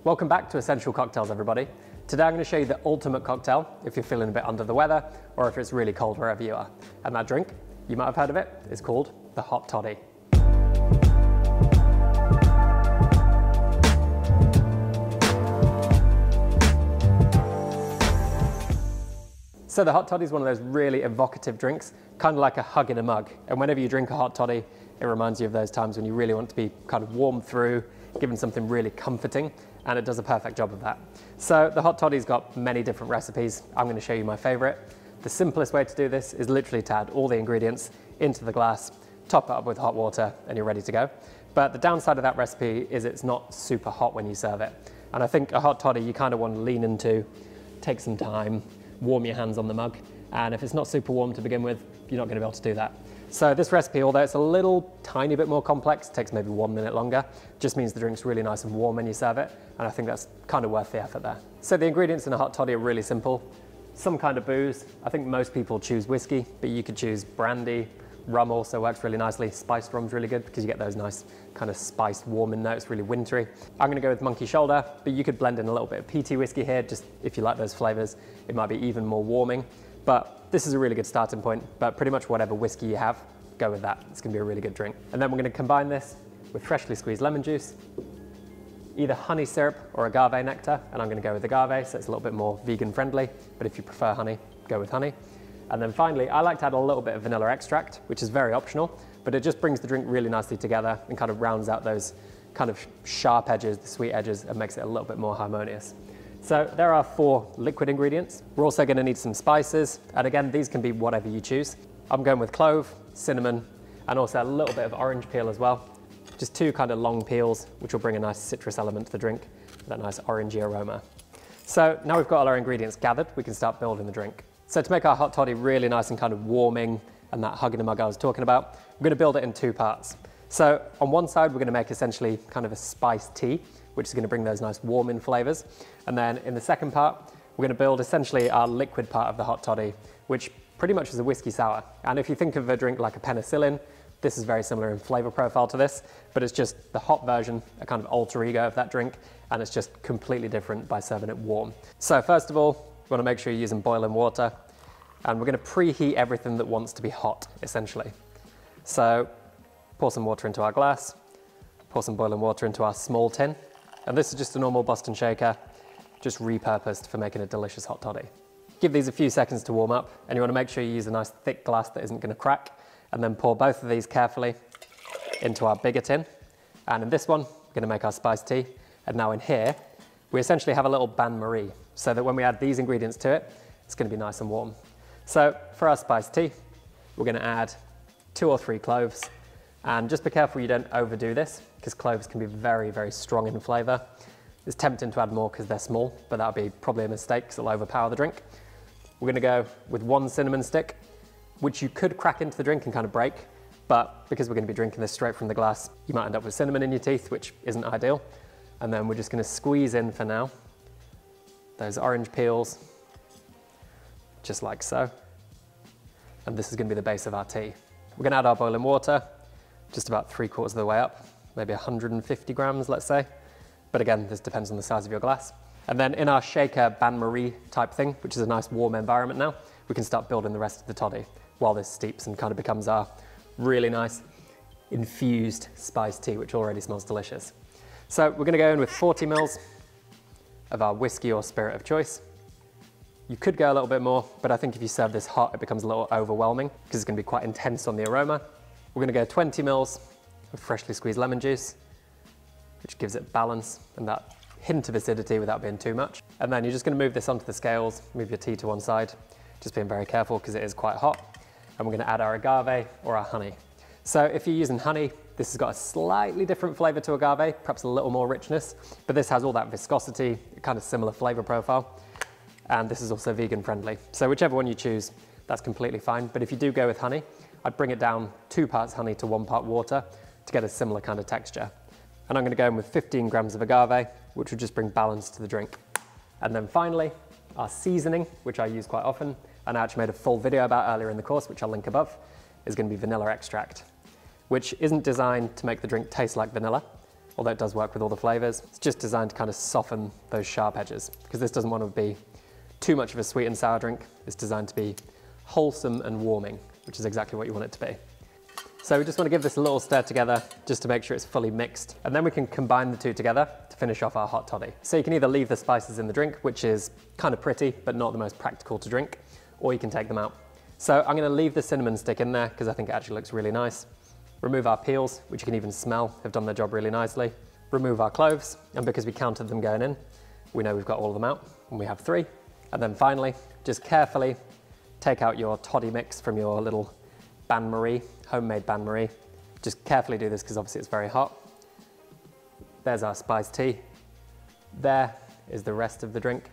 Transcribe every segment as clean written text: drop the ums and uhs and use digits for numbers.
Welcome back to Essential Cocktails, everybody. Today I'm going to show you the ultimate cocktail if you're feeling a bit under the weather or if it's really cold wherever you are. And that drink, you might have heard of it, it's called the Hot Toddy. So the Hot Toddy is one of those really evocative drinks, kind of like a hug in a mug. And whenever you drink a Hot Toddy, it reminds you of those times when you really want to be kind of warmed through, given something really comforting, and it does a perfect job of that. So the Hot Toddy's got many different recipes. I'm going to show you my favorite. The simplest way to do this is literally to add all the ingredients into the glass, top it up with hot water, and you're ready to go. But the downside of that recipe is it's not super hot when you serve it. And I think a Hot Toddy you kind of want to lean into, take some time, warm your hands on the mug, and if it's not super warm to begin with, you're not going to be able to do that. So this recipe, although it's a little tiny bit more complex, takes maybe 1 minute longer, just means the drink's really nice and warm when you serve it, and I think that's kind of worth the effort there. So the ingredients in a Hot Toddy are really simple. Some kind of booze. I think most people choose whiskey, but you could choose brandy. Rum also works really nicely. Spiced rum's really good because you get those nice kind of spiced warming notes, really wintry. I'm going to go with monkey shoulder, but you could blend in a little bit of peaty whiskey here, just if you like those flavors. It might be even more warming, but this is a really good starting point. But pretty much whatever whiskey you have, go with that. It's going to be a really good drink. And then we're going to combine this with freshly squeezed lemon juice, either honey syrup or agave nectar, and I'm going to go with agave, so it's a little bit more vegan friendly, but if you prefer honey, go with honey. And then finally, I like to add a little bit of vanilla extract, which is very optional, but it just brings the drink really nicely together and kind of rounds out those kind of sharp edges, the sweet edges, and makes it a little bit more harmonious. So there are 4 liquid ingredients. We're also going to need some spices, and again, these can be whatever you choose. I'm going with clove, cinnamon, and also a little bit of orange peel as well. Just 2 kind of long peels, which will bring a nice citrus element to the drink, that nice orangey aroma. So now we've got all our ingredients gathered, we can start building the drink. So to make our Hot Toddy really nice and kind of warming and that hug in a mug I was talking about, we're going to build it in 2 parts. So on one side, we're going to make essentially kind of a spiced tea, which is going to bring those nice warming flavors. And then in the second part, we're going to build essentially our liquid part of the Hot Toddy, which pretty much is a whiskey sour. And if you think of a drink like a penicillin, this is very similar in flavor profile to this, but it's just the hot version, a kind of alter ego of that drink, and it's just completely different by serving it warm. So first of all, we want to make sure you're using boiling water, and we're going to preheat everything that wants to be hot, essentially. So pour some water into our glass, pour some boiling water into our small tin, and this is just a normal Boston shaker, just repurposed for making a delicious Hot Toddy. Give these a few seconds to warm up, and you want to make sure you use a nice thick glass that isn't going to crack, and then pour both of these carefully into our bigger tin. And in this one, we're going to make our spiced tea. And now in here, we essentially have a little bain-marie, so that when we add these ingredients to it, it's going to be nice and warm. So for our spiced tea, we're going to add 2 or 3 cloves. And just be careful you don't overdo this, because cloves can be very, very strong in flavor. It's tempting to add more because they're small, but that'll be probably a mistake because it'll overpower the drink. We're going to go with 1 cinnamon stick, which you could crack into the drink and kind of break, but because we're going to be drinking this straight from the glass, you might end up with cinnamon in your teeth, which isn't ideal. And then we're just going to squeeze in for now those orange peels, just like so. And this is going to be the base of our tea. We're going to add our boiling water, just about 3/4 of the way up, maybe 150 grams, let's say. But again, this depends on the size of your glass. And then in our shaker bain-marie type thing, which is a nice warm environment now, we can start building the rest of the toddy while this steeps and kind of becomes our really nice infused spiced tea, which already smells delicious. So we're going to go in with 40 mils of our whiskey or spirit of choice. You could go a little bit more, but I think if you serve this hot, it becomes a little overwhelming because it's going to be quite intense on the aroma. We're going to go 20 mils of freshly squeezed lemon juice, which gives it balance and that hint of acidity without being too much. And then you're just going to move this onto the scales, move your tea to one side, just being very careful because it is quite hot. And we're going to add our agave or our honey. So if you're using honey, this has got a slightly different flavor to agave, perhaps a little more richness, but this has all that viscosity, kind of similar flavor profile. And this is also vegan friendly. So whichever one you choose, that's completely fine. But if you do go with honey, I'd bring it down 2 parts honey to 1 part water to get a similar kind of texture. And I'm going to go in with 15 grams of agave, which would just bring balance to the drink. And then finally, our seasoning, which I use quite often, and I actually made a full video about earlier in the course, which I'll link above, is going to be vanilla extract, which isn't designed to make the drink taste like vanilla, although it does work with all the flavors. It's just designed to kind of soften those sharp edges, because this doesn't want to be too much of a sweet and sour drink. It's designed to be wholesome and warming, which is exactly what you want it to be. So we just want to give this a little stir together just to make sure it's fully mixed, and then we can combine the two together to finish off our hot toddy. So you can either leave the spices in the drink, which is kind of pretty but not the most practical to drink, or you can take them out. So I'm going to leave the cinnamon stick in there because I think it actually looks really nice. Remove our peels, which you can even smell have done their job really nicely. Remove our cloves, and because we counted them going in, we know we've got all of them out, and we have 3. And then finally, just carefully take out your toddy mix from your little bain-marie, homemade bain-marie. Just carefully do this because obviously it's very hot. There's our spiced tea. There is the rest of the drink.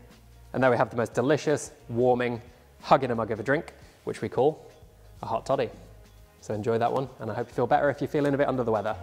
And there we have the most delicious, warming, hug in a mug of a drink, which we call a hot toddy. So enjoy that one, and I hope you feel better if you're feeling a bit under the weather.